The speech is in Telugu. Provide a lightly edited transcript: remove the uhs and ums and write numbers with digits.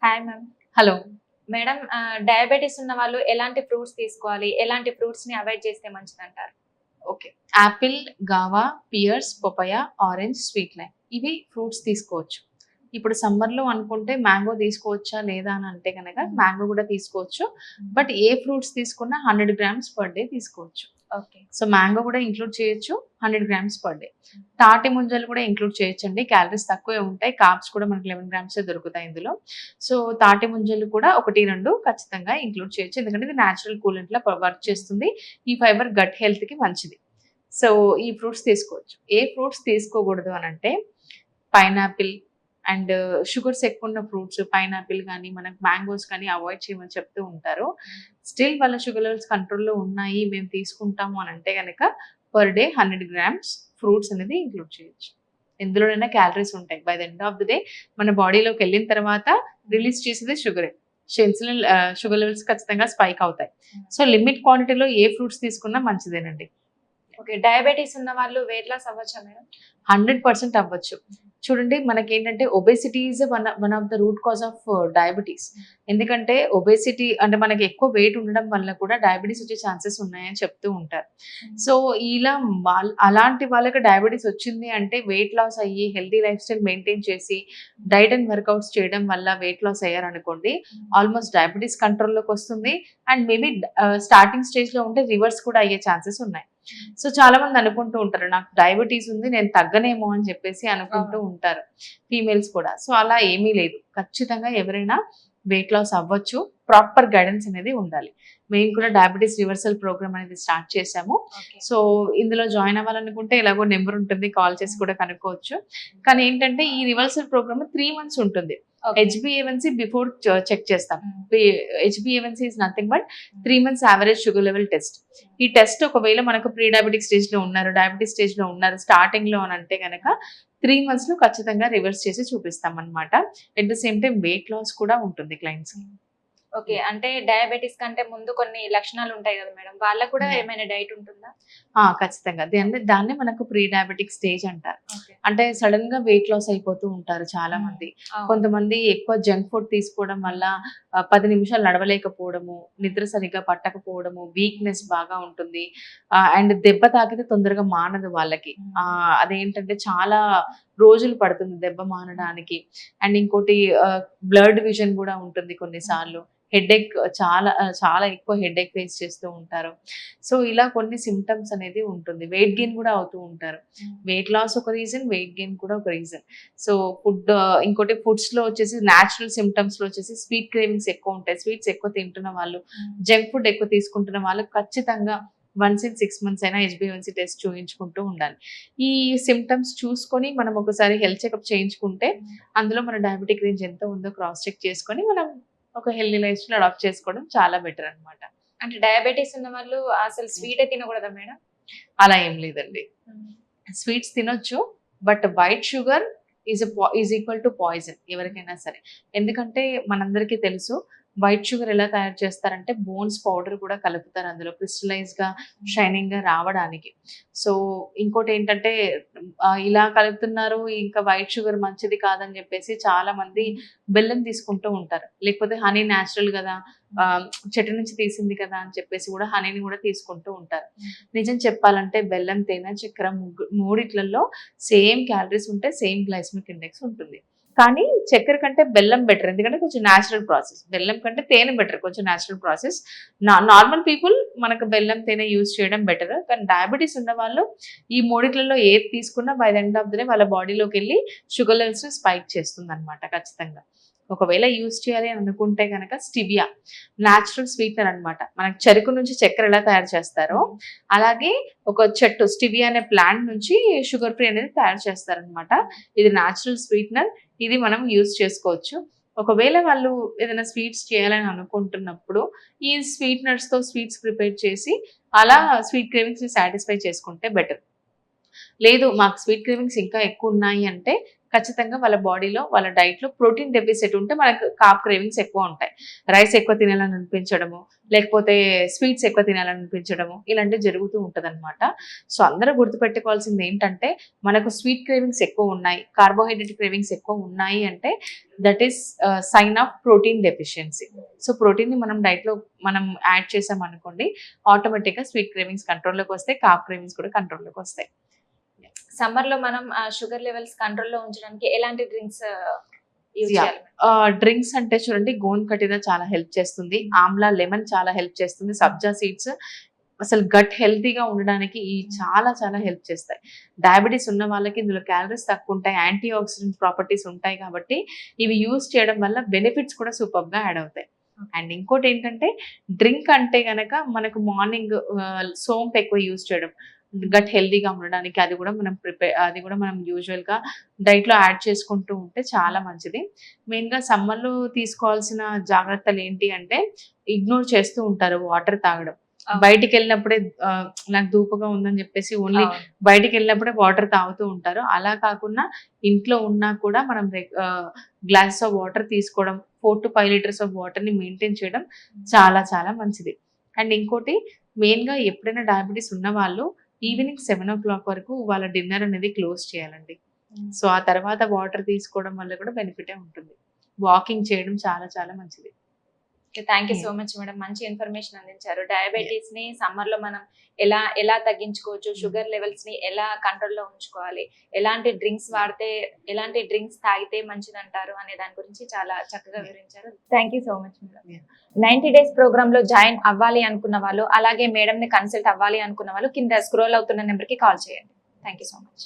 Hi ma'am. Hello. Madam diabetes ఉన్న వాళ్ళు ఎలాంటి ఫ్రూట్స్ తీసుకోవాలి? ఎలాంటి ఫ్రూట్స్‌ని అవాయిడ్ చేస్తే మంచిదంటారు? Okay. Apple, guava, pears, papaya, orange, sweet lime ఇవి ఫ్రూట్స్ తీసుకోవచ్చు. ఇప్పుడు సమ్మర్‌లో అనుకుంటే మ్యాంగో తీసుకోవచ్చా లేదా అని అంటే గనక మ్యాంగో కూడా తీసుకోవచ్చు. బట్ ఏ ఫ్రూట్స్ తీసుకున్నా 100 గ్రామ్స్ పర్ డే తీసుకోవచ్చు. ఓకే. సో మ్యాంగో కూడా ఇంక్లూడ్ చేయొచ్చు 100 గ్రామ్స్ పర్ డే. తాటి ముంజలు కూడా ఇంక్లూడ్ చేయొచ్చండి. క్యాలరీస్ తక్కువే ఉంటాయి. కార్బ్స్ కూడా మనకి 11 గ్రామ్సే దొరుకుతాయి ఇందులో. సో తాటి ముంజలు కూడా 1, 2 ఖచ్చితంగా ఇంక్లూడ్ చేయొచ్చు. ఎందుకంటే ఇది నేచురల్ కూలెంట్‌లా వర్క్ చేస్తుంది. ఈ ఫైబర్ గట్ హెల్త్‌కి మంచిది. సో ఈ ఫ్రూట్స్ తీసుకోవచ్చు. ఏ ఫ్రూట్స్ తీసుకోకూడదు అనంటే పైనాపిల్ అండ్ షుగర్స్ ఎక్కువున్న ఫ్రూట్స్ పైనాపిల్ గానీ, మనకు మ్యాంగోస్ కానీ అవాయిడ్ చేయమని చెప్తూ ఉంటారు. స్టిల్ వాళ్ళ షుగర్ లెవెల్స్ కంట్రోల్‌లో ఉన్నాయి. మేము తీసుకుంటాము అనంటే గనక పర్ డే 100 గ్రామ్స్ ఫ్రూట్స్ అనేది ఇంక్లూడ్ చేయొచ్చు. ఎందులోనైనా క్యాలరీస్ ఉంటాయి. By the end of the day మన బాడీలోకెళ్ళిన తర్వాత రిలీజ్ చేసేది షుగరే. షుగర్ లెవెల్స్ ఖచ్చితంగా స్పైక్ అవుతాయి. సో లిమిట్ క్వాంటిటీలో ఏ ఫ్రూట్స్ తీసుకున్నా మంచిదేనండి. ఓకే. డయాబెటిస్ ఉన్న వాళ్ళు వెయిట్ లాస్ అవ్వచ్చా మేడం? 100% అవ్వచ్చు. చూడండి మనకేంటంటే obesity is one of the root cause of diabetes. ఎందుకంటే ఒబేసిటీ అంటే మనకి ఎక్కువ వెయిట్ ఉండడం వల్ల కూడా డయాబెటిస్ వచ్చే ఛాన్సెస్ ఉన్నాయని చెప్తూ ఉంటారు. సో ఇలా అలాంటి వాళ్ళకి డయాబెటిస్ వచ్చింది అంటే వెయిట్ లాస్ అయ్యి హెల్తీ లైఫ్ స్టైల్ మెయింటైన్ చేసి డైట్ అండ్ వర్కౌట్స్ చేయడం వల్ల వెయిట్ లాస్ అయ్యారనుకోండి ఆల్మోస్ట్ డయాబెటిస్ కంట్రోల్‌లోకి వస్తుంది. అండ్ మేబీ స్టార్టింగ్ స్టేజ్‌లో ఉంటే రివర్స్ కూడా అయ్యే ఛాన్సెస్ ఉన్నాయి. సో చాలా మంది అనుకుంటూ ఉంటారు నాకు డయాబెటీస్ ఉంది నేను తగ్గనేమో అని చెప్పేసి అనుకుంటూ ఉంటారు ఫీమేల్స్ కూడా. సో అలా ఏమీ లేదు. ఖచ్చితంగా ఎవరైనా వెయిట్ లాస్ అవ్వచ్చు. ప్రాపర్ గైడెన్స్ అనేది ఉండాలి. మేము కూడా డయాబెటీస్ రివర్సల్ ప్రోగ్రామ్ అనేది స్టార్ట్ చేశాము. సో ఇందులో జాయిన్ అవ్వాలనుకుంటే ఎలాగో నెంబర్ ఉంటుంది. కాల్ చేసి కూడా కనుక్కోవచ్చు. కానీ ఏంటంటే ఈ రివర్సల్ ప్రోగ్రామ్ 3 మంత్స్ ఉంటుంది. HbA1c బిఫోర్ చెక్ చేస్తాం. HbA1c is nothing but 3 months average sugar level test. ఈ టెస్ట్ ఒకవేళ మనకు ప్రీ డయాబెటిక్ స్టేజ్‌లో ఉన్నారు, డయాబెటిస్ స్టేజ్‌లో ఉన్నారు, స్టార్టింగ్‌లో అని అంటే గనక 3 మంత్స్‌లో ఖచ్చితంగా రివర్స్ చేసి చూపిస్తామన్నమాట. At the same time weight loss కూడా ఉంటుంది క్లయింట్స్‌కి. ఓకే. అంటే డయాబెటిస్ కంటే ముందు కొన్ని లక్షణాలు ఉంటాయి కదా మేడం. వాళ్ళకి కూడా ఏమైనా డైట్ ఉంటుందా? ఖచ్చితంగా. దాన్నే మనకు ప్రీ డయాబెటిక్ స్టేజ్ అంటారు. ఓకే. అంటే సడెన్‌గా వెయిట్ లాస్ అయిపోతూ ఉంటారు చాలా మంది. కొంతమంది ఎక్కువ జంక్ ఫుడ్ తీసుకోవడం వల్ల 10 నిమిషాలు నడవలేకపోవడము, నిద్ర సరిగ్గా పట్టకపోవడము, వీక్‌నెస్ బాగా ఉంటుంది. అండ్ దెబ్బ తాకితే తొందరగా మానదు వాళ్ళకి. అదేంటంటే చాలా రోజులు పడుతుంది దెబ్బ మానడానికి. అండ్ ఇంకోటి బ్లర్డ్ విజన్ కూడా ఉంటుంది కొన్నిసార్లు. హెడేక్ చాలా ఎక్కువ హెడేక్ ఫేస్ చేస్తూ ఉంటారు. సో ఇలా కొన్ని సింప్టమ్స్ అనేది ఉంటుంది. వెయిట్ గెయిన్ కూడా అవుతూ ఉంటారు. వెయిట్ లాస్ ఒక రీజన్, వెయిట్ గెయిన్ కూడా ఒక రీజన్. సో ఇంకోటి ఫుడ్స్‌లో వచ్చేసి నేచురల్ సింప్టమ్స్‌లో వచ్చేసి స్వీట్ క్రేవింగ్స్ ఎక్కువ ఉంటాయి. స్వీట్స్ ఎక్కువ తింటున్న వాళ్ళు, జంక్ ఫుడ్ ఎక్కువ తీసుకుంటున్న వాళ్ళు ఖచ్చితంగా వన్స్ ఇన్ 6 మంత్స్ అయినా HbA1c టెస్ట్ చూయించుకుంటూ ఉండాలి. ఈ సింప్టమ్స్ చూసుకొని మనం ఒకసారి హెల్త్ చెకప్ చేయించుకుంటే అందులో మన డయాబెటిక్ రేంజ్ ఎంత ఉందో క్రాస్ చెక్ చేసుకొని మనం ఒక హెల్తీ లైఫ్ స్టైల్ అడాప్ట్ చేసుకోవడం చాలా బెటర్ అన్నమాట. అంటే డయాబెటిస్ ఉన్న వాళ్ళు అసలు స్వీటే తినకూడదా మేడం? అలా ఏం లేదండి. స్వీట్స్ తినొచ్చు. But white sugar is equal to poison ఎవరికైనా సరే. ఎందుకంటే మనందరికీ తెలుసు వైట్ షుగర్ ఎలా తయారు చేస్తారంటే బోన్స్ పౌడర్ కూడా కలుపుతారు అందులో క్రిస్టలైజ్‌గా, షైనింగ్‌గా రావడానికి. సో ఇంకోటేంటంటే ఇలా కలుపుతున్నారు ఇంకా వైట్ షుగర్ మంచిది కాదని చెప్పేసి చాలా మంది బెల్లం తీసుకుంటూ ఉంటారు. లేకపోతే హనీ నేచురల్ గదా! చెట్టు నుంచి తీసింది కదా అని చెప్పేసి కూడా హనీని కూడా తీసుకుంటూ ఉంటారు. నిజం చెప్పాలంటే బెల్లం, తేనె, చక్కెర మూడిట్లలో సేమ్ క్యాలరీస్ ఉంటాయి. సేమ్ గ్లైసెమిక్ ఇండెక్స్ ఉంటుంది. కానీ చక్కెర కంటే బెల్లం బెటర్. ఎందుకంటే కొంచెం నేచురల్ ప్రాసెస్. బెల్లం కంటే తేనె బెటర్. కొంచెం నేచురల్ ప్రాసెస్. నార్మల్ పీపుల్ మనకు బెల్లం, తేనె యూజ్ చేయడం బెటర్. కానీ డయాబెటిస్ ఉన్నవాళ్ళు ఈ మూడిట్లలో ఏది తీసుకున్నా by the end of the day వాళ్ళ బాడీలోకెళ్ళి షుగర్ లెవెల్స్‌ని స్పైక్ చేస్తుందన్నమాట ఖచ్చితంగా. ఒకవేళ యూజ్ చేయాలి అని అనుకుంటే గనక స్టివియా నేచురల్ స్వీట్నర్ అన్నమాట. మనకు చెరుకు నుంచి చక్కెర ఎలా తయారు చేస్తారో అలాగే ఒక చెట్టు స్టివియా అనే ప్లాంట్ నుంచి షుగర్ ఫ్రీ అనేది తయారు చేస్తారన్నమాట. ఇది నేచురల్ స్వీట్నర్. ఇది మనం యూజ్ చేసుకోవచ్చు. ఒకవేళ వాళ్ళు ఏదైనా స్వీట్స్ చేయాలని అనుకుంటున్నప్పుడు ఈ స్వీట్నర్స్‌తో స్వీట్స్ ప్రిపేర్ చేసి అలా స్వీట్ క్రేవింగ్స్‌ని సాటిస్ఫై చేసుకుంటే బెటర్. లేదు మాకు స్వీట్ క్రేవింగ్స్ ఇంకా ఎక్కువ ఉన్నాయి అంటే ఖచ్చితంగా వాళ్ళ బాడీలో వాళ్ళ డైట్లో ప్రోటీన్ డెఫిసిట్ ఉంటే మనకు కార్బ్ క్రేవింగ్స్ ఎక్కువ ఉంటాయి. రైస్ ఎక్కువ తినాలని అనిపించడము, లేకపోతే స్వీట్స్ ఎక్కువ తినాలని అనిపించడము ఇలాంటివి జరుగుతూ ఉంటదన్నమాట. సో అందరూ గుర్తుపెట్టుకోవాల్సింది ఏంటంటే మనకు స్వీట్ క్రేవింగ్స్ ఎక్కువ ఉన్నాయి, కార్బోహైడ్రేట్ క్రేవింగ్స్ ఎక్కువ ఉన్నాయి అంటే that is sign of protein deficiency. So ప్రోటీన్ని మనం డైట్లో మనం యాడ్ చేసామనుకోండి, ఆటోమేటిక్గా స్వీట్ క్రేవింగ్స్ కంట్రోల్లోకి వస్తాయి, కార్బ్ క్రేవింగ్స్ కూడా కంట్రోల్లోకి వస్తాయి. సమ్మర్ లో మనం షుగర్ లెవెల్స్ కంట్రోల్లో ఉంచడానికి ఎలాంటి డ్రింక్స్ యూజ్ Yeah. చేయాలి? డ్రింక్స్ అంటే చూడండి, గోంద్ కటిరా చాలా హెల్ప్ చేస్తుంది, ఆమ్లా లెమన్ చాలా హెల్ప్ చేస్తుంది, సబ్జా సీడ్స్ అసలు గట్ హెల్తీగా ఉండడానికి ఈ చాలా చాలా హెల్ప్ చేస్తాయి. డయాబెటీస్ ఉన్న వాళ్ళకి ఇందులో క్యాలరీస్ తక్కువ ఉంటాయి, యాంటీ ఆక్సిడెంట్ ప్రాపర్టీస్ ఉంటాయి కాబట్టి ఇవి యూజ్ చేయడం వల్ల బెనిఫిట్స్ కూడా సూపర్గా యాడ్ అవుతాయి. అండ్ ఇంకోటి ఏంటంటే డ్రింక్ అంటే గనక మనకు మార్నింగ్ సోంపు ఎక్కువ యూజ్ చేయడం గట్ హెల్దీగా ఉండడానికి, అది కూడా మనం యూజువల్గా డైట్లో యాడ్ చేసుకుంటూ ఉంటే చాలా మంచిది. మెయిన్గా సమ్మర్లో తీసుకోవాల్సిన జాగ్రత్తలు ఏంటి అంటే ఇగ్నోర్ చేస్తూ ఉంటారు వాటర్ తాగడం. బయటికి వెళ్ళినప్పుడే నాకు దూపుగా ఉందని చెప్పేసి ఓన్లీ బయటికి వెళ్ళినప్పుడే వాటర్ తాగుతూ ఉంటారు. అలా కాకుండా ఇంట్లో ఉన్నా కూడా మనం గ్లాస్ ఆఫ్ వాటర్ తీసుకోవడం, 4 to 5 లీటర్స్ ఆఫ్ వాటర్ని మెయింటైన్ చేయడం చాలా చాలా మంచిది. అండ్ ఇంకోటి మెయిన్గా ఎప్పుడైనా డయాబెటీస్ ఉన్న వాళ్ళు ఈవినింగ్ 7 o'clock వరకు వాళ్ళ డిన్నర్ అనేది క్లోజ్ చేయాలండి. సో ఆ తర్వాత వాటర్ తీసుకోవడం వల్ల కూడా బెనిఫిటే ఉంటుంది. వాకింగ్ చేయడం చాలా చాలా మంచిది. Thank you so much madam, మంచి ఇన్ఫర్మేషన్ అందించారు. డయాబెటీస్ ని సమ్మర్ లో మనం ఎలా తగ్గించుకోవచ్చు, షుగర్ లెవెల్స్ ని ఎలా కంట్రోల్లో ఉంచుకోవాలి, ఎలాంటి డ్రింక్స్ వాడితే ఎలాంటి డ్రింక్స్ తాగితే మంచిది అంటారు అనే దాని గురించి చాలా చక్కగా వివరించారు. Thank you so much madam. 90 days program లో జాయిన్ అవ్వాలి అనుకున్న వాళ్ళు, అలాగే మేడం ని కన్సల్ట్ అవ్వాలి అనుకున్న వాళ్ళు కింద స్క్రోల్ అవుతున్న నెంబర్ కి కాల్ చేయండి. Thank you so much.